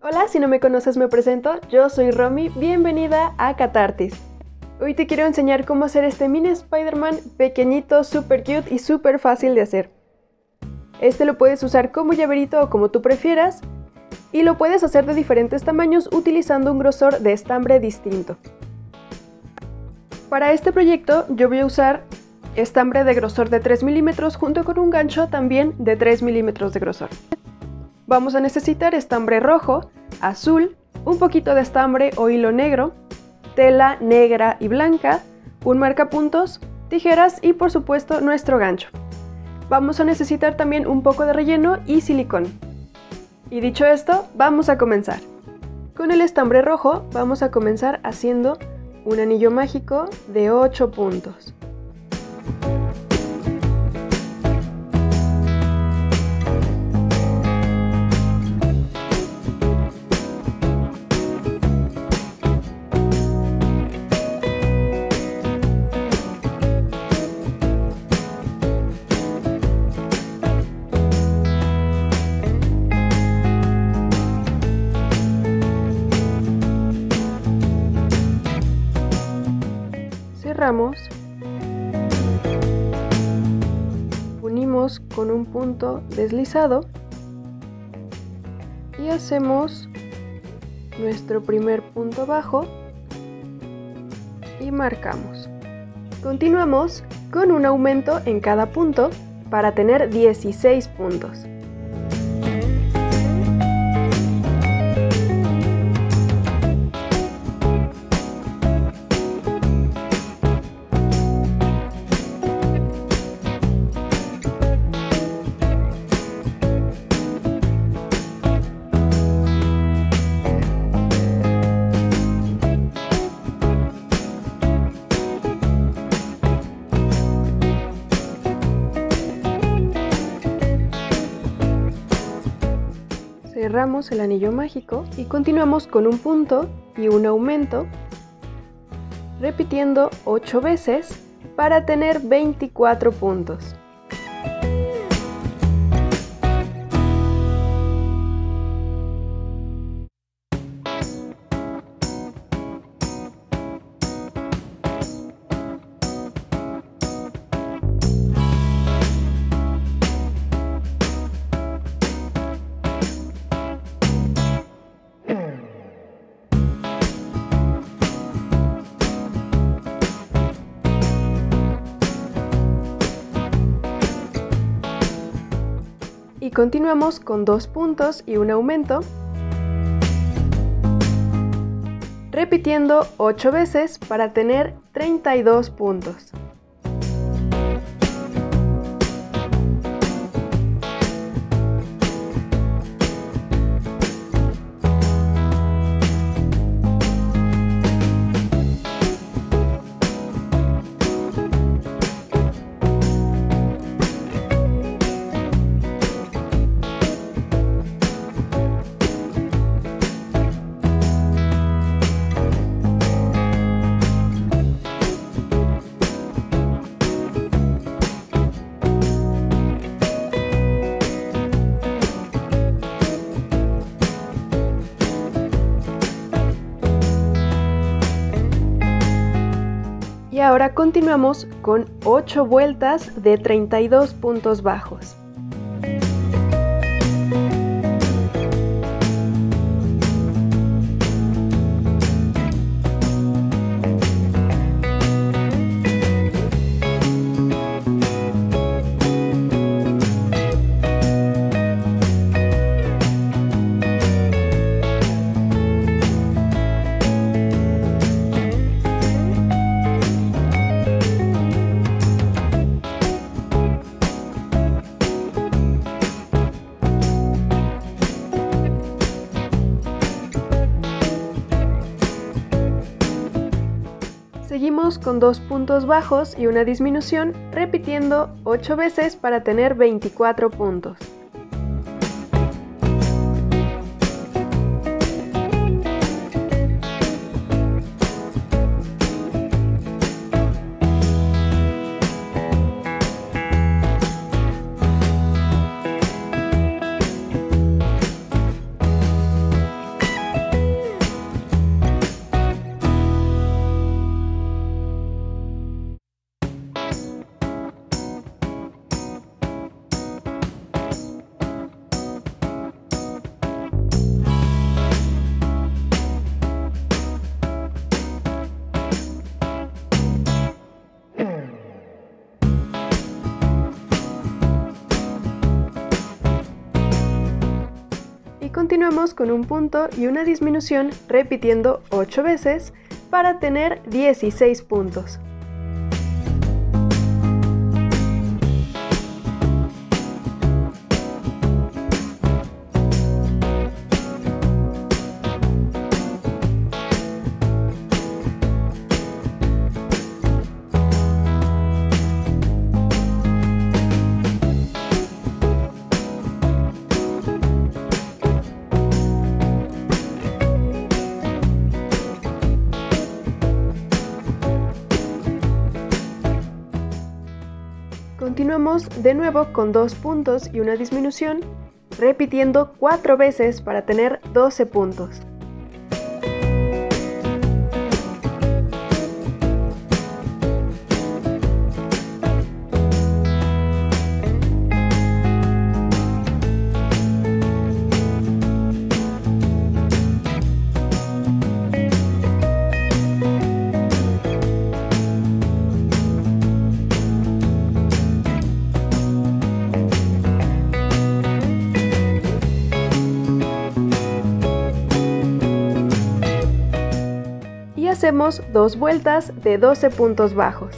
Hola, si no me conoces me presento, yo soy Romy, bienvenida a Catartis. Hoy te quiero enseñar cómo hacer este mini Spider-Man pequeñito, súper cute y súper fácil de hacer. Este lo puedes usar como llaverito o como tú prefieras, y lo puedes hacer de diferentes tamaños utilizando un grosor de estambre distinto. Para este proyecto yo voy a usar estambre de grosor de 3 milímetros junto con un gancho también de 3 milímetros de grosor. Vamos a necesitar estambre rojo, azul, un poquito de estambre o hilo negro, tela negra y blanca, un marcapuntos, tijeras y por supuesto nuestro gancho. Vamos a necesitar también un poco de relleno y silicón. Y dicho esto, vamos a comenzar. Con el estambre rojo vamos a comenzar haciendo un anillo mágico de 8 puntos. Cerramos, unimos con un punto deslizado y hacemos nuestro primer punto bajo y marcamos. Continuamos con un aumento en cada punto para tener 16 puntos. Cerramos el anillo mágico y continuamos con un punto y un aumento, repitiendo 8 veces para tener 24 puntos. Y continuamos con 2 puntos y un aumento, repitiendo 8 veces para tener 32 puntos. Y ahora continuamos con 8 vueltas de 32 puntos bajos. Seguimos con 2 puntos bajos y una disminución, repitiendo 8 veces para tener 24 puntos. Continuamos con un punto y una disminución repitiendo 8 veces para tener 16 puntos. Continuamos de nuevo con 2 puntos y una disminución, repitiendo 4 veces para tener 12 puntos. Hacemos 2 vueltas de 12 puntos bajos.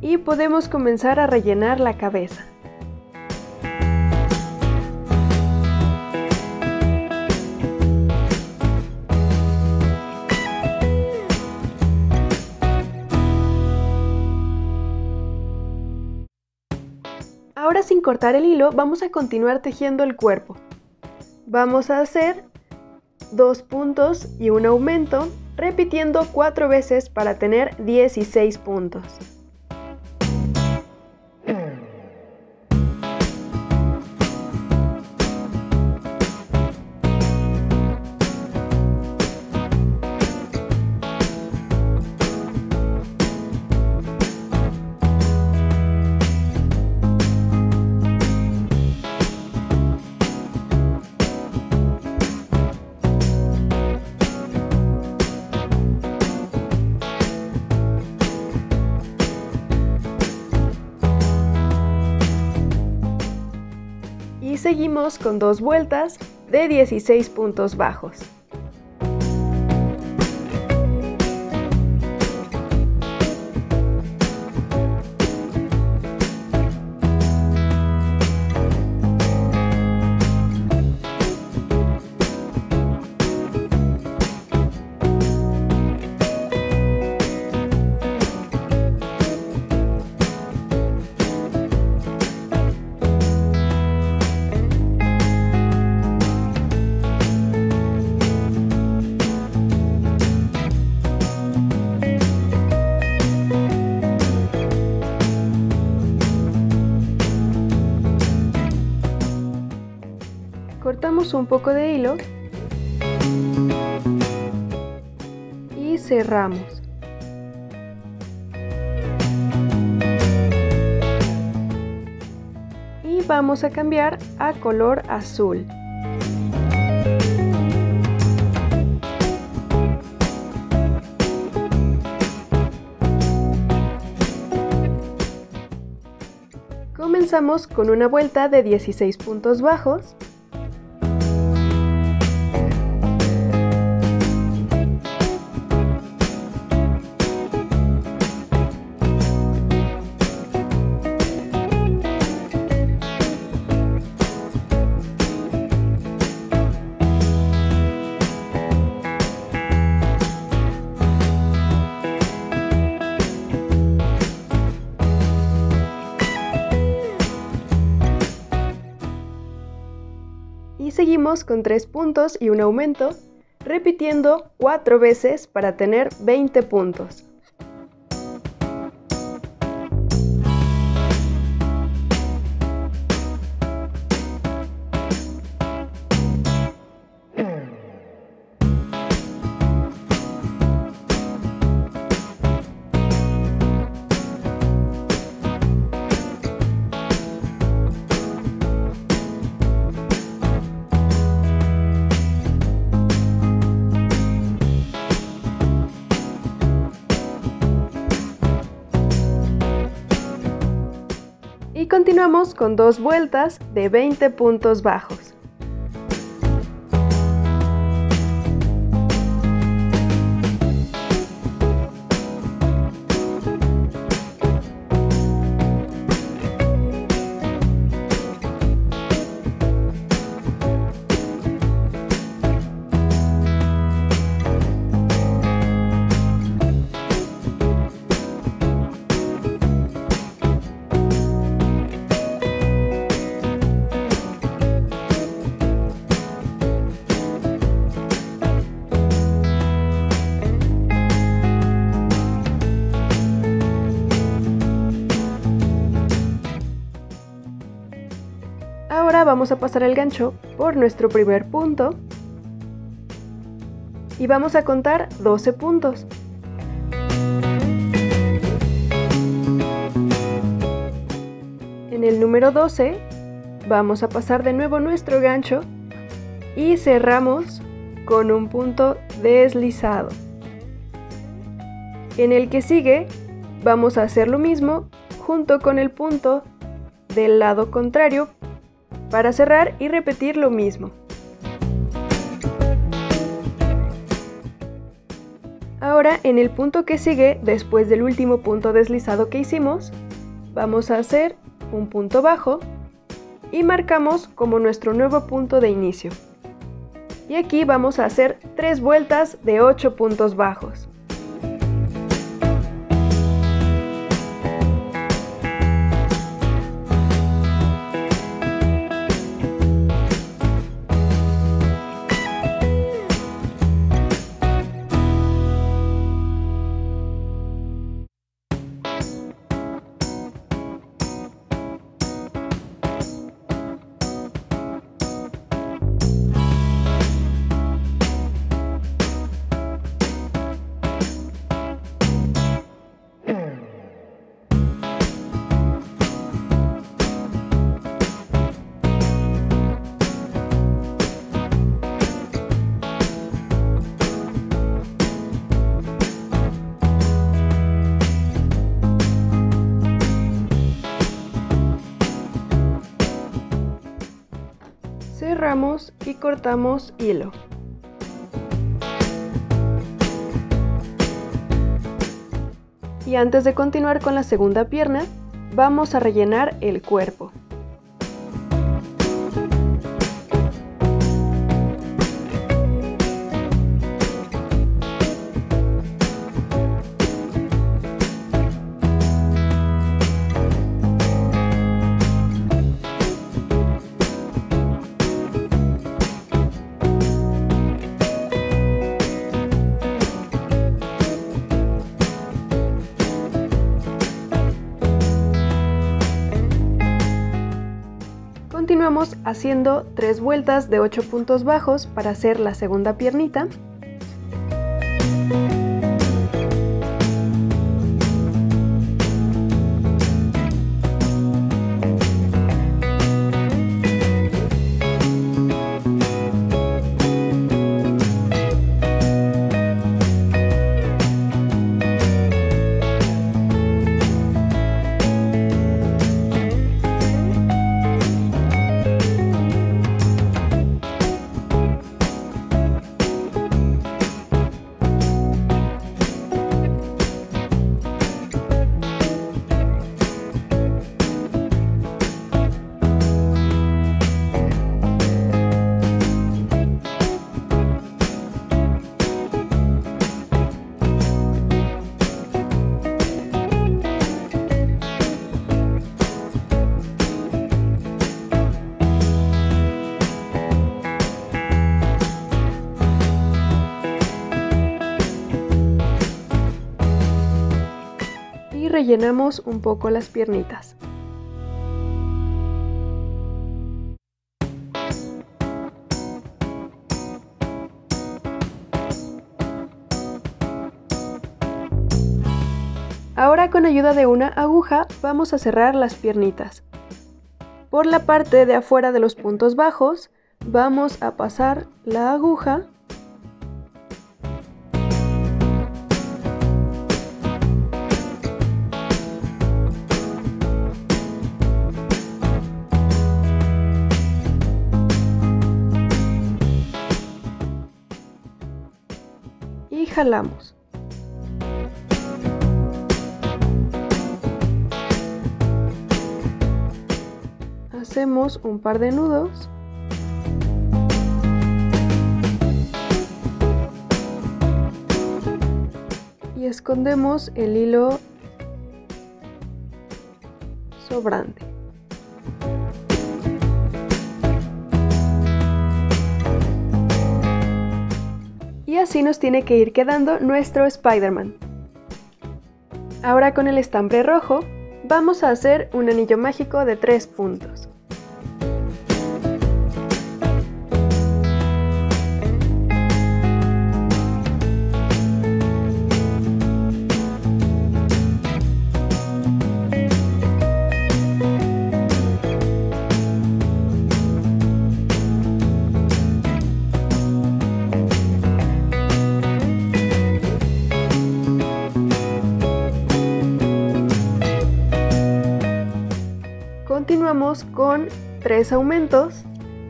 Y podemos comenzar a rellenar la cabeza. Ahora, sin cortar el hilo, vamos a continuar tejiendo el cuerpo. Vamos a hacer 2 puntos y un aumento, repitiendo 4 veces para tener 16 puntos. Y seguimos con 2 vueltas de 16 puntos bajos. Cortamos un poco de hilo y cerramos. Y vamos a cambiar a color azul. Comenzamos con una vuelta de 16 puntos bajos. Y seguimos con 3 puntos y un aumento, repitiendo 4 veces para tener 20 puntos. Y continuamos con 2 vueltas de 20 puntos bajos. Ahora vamos a pasar el gancho por nuestro primer punto y vamos a contar 12 puntos. En el número 12 vamos a pasar de nuevo nuestro gancho y cerramos con un punto deslizado. En el que sigue vamos a hacer lo mismo junto con el punto del lado contrario para cerrar y repetir lo mismo. Ahora en el punto que sigue, después del último punto deslizado que hicimos, vamos a hacer un punto bajo y marcamos como nuestro nuevo punto de inicio. Y aquí vamos a hacer 3 vueltas de 8 puntos bajos. Cerramos y cortamos hilo. Y antes de continuar con la segunda pierna, vamos a rellenar el cuerpo. Continuamos haciendo 3 vueltas de 8 puntos bajos para hacer la segunda piernita. Rellenamos un poco las piernitas. Ahora con ayuda de una aguja vamos a cerrar las piernitas. Por la parte de afuera de los puntos bajos vamos a pasar la aguja . jalamos. Hacemos un par de nudos. Y escondemos el hilo sobrante. Y así nos tiene que ir quedando nuestro Spider-Man. Ahora con el estambre rojo vamos a hacer un anillo mágico de 3 puntos. Continuamos con 3 aumentos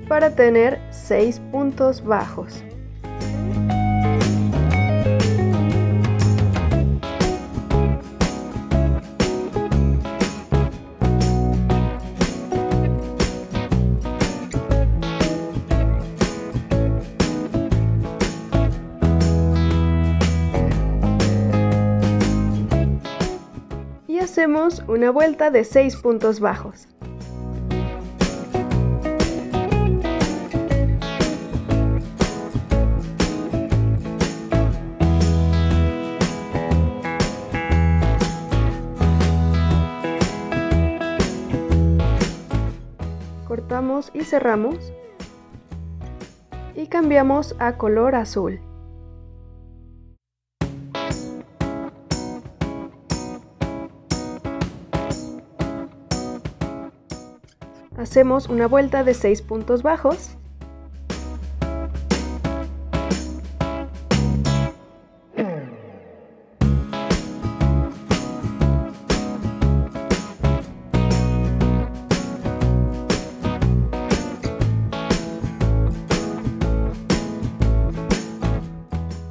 para tener 6 puntos bajos. Y hacemos una vuelta de 6 puntos bajos. Cortamos y cerramos y cambiamos a color azul. Hacemos una vuelta de 6 puntos bajos.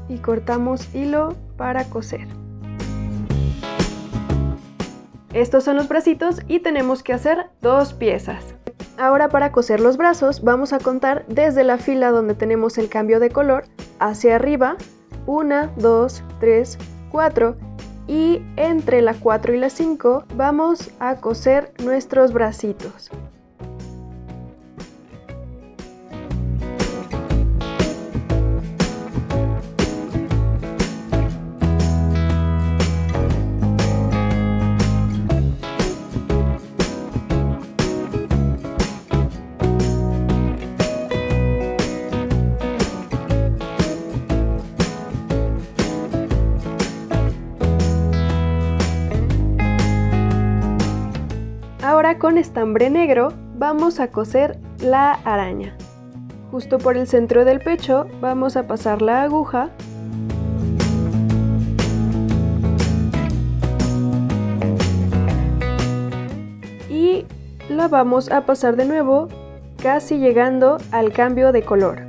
Y cortamos hilo para coser. Estos son los bracitos y tenemos que hacer 2 piezas. Ahora para coser los brazos vamos a contar desde la fila donde tenemos el cambio de color hacia arriba, 1, 2, 3, 4 y entre la 4 y la 5 vamos a coser nuestros bracitos. Ahora con estambre negro vamos a coser la araña. Justo por el centro del pecho vamos a pasar la aguja y la vamos a pasar de nuevo casi llegando al cambio de color.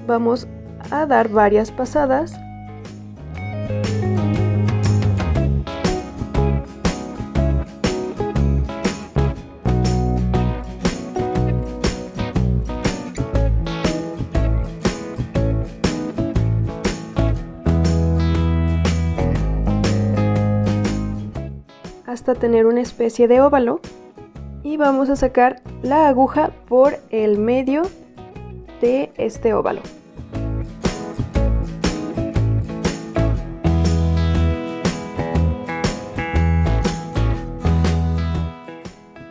Vamos a dar varias pasadas. Hasta tener una especie de óvalo y vamos a sacar la aguja por el medio de este óvalo.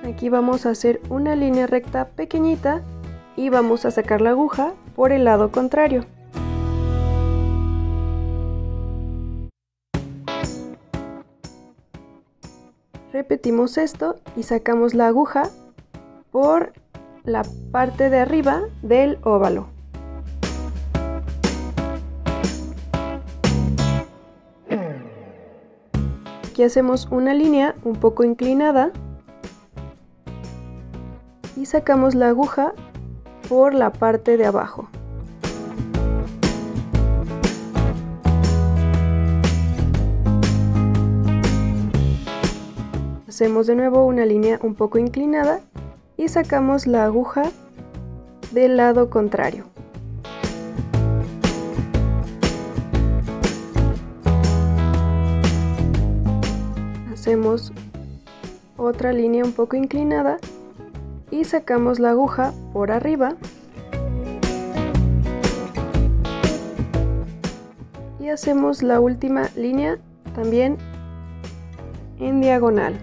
Aquí vamos a hacer una línea recta pequeñita y vamos a sacar la aguja por el lado contrario. Repetimos esto y sacamos la aguja por la parte de arriba del óvalo. Aquí hacemos una línea un poco inclinada y sacamos la aguja por la parte de abajo. Hacemos de nuevo una línea un poco inclinada y sacamos la aguja del lado contrario. Hacemos otra línea un poco inclinada y sacamos la aguja por arriba y hacemos la última línea también en diagonal.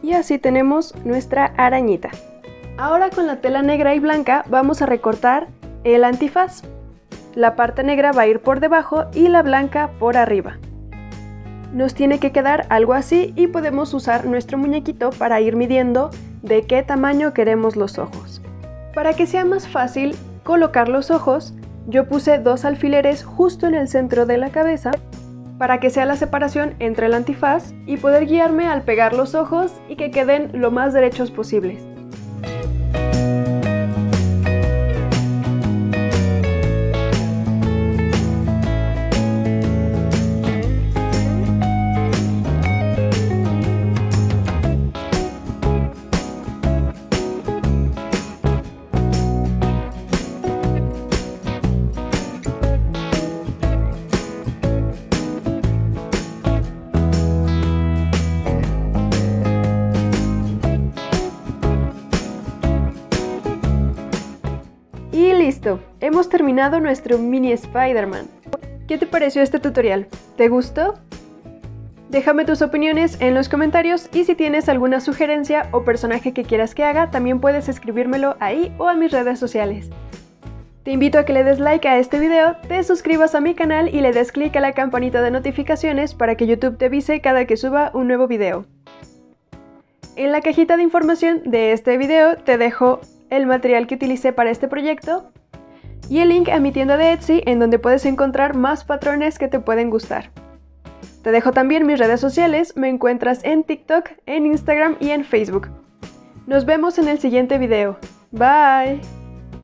Y así tenemos nuestra arañita. Ahora con la tela negra y blanca vamos a recortar el antifaz. La parte negra va a ir por debajo y la blanca por arriba. Nos tiene que quedar algo así y podemos usar nuestro muñequito para ir midiendo de qué tamaño queremos los ojos. Para que sea más fácil colocar los ojos, yo puse 2 alfileres justo en el centro de la cabeza para que sea la separación entre el antifaz y poder guiarme al pegar los ojos y que queden lo más derechos posibles. Y listo, hemos terminado nuestro mini Spider-Man. ¿Qué te pareció este tutorial? ¿Te gustó? Déjame tus opiniones en los comentarios y si tienes alguna sugerencia o personaje que quieras que haga, también puedes escribírmelo ahí o a mis redes sociales. Te invito a que le des like a este video, te suscribas a mi canal y le des clic a la campanita de notificaciones para que YouTube te avise cada que suba un nuevo video. En la cajita de información de este video te dejo el material que utilicé para este proyecto y el link a mi tienda de Etsy en donde puedes encontrar más patrones que te pueden gustar. Te dejo también mis redes sociales, me encuentras en TikTok, en Instagram y en Facebook. Nos vemos en el siguiente video. Bye.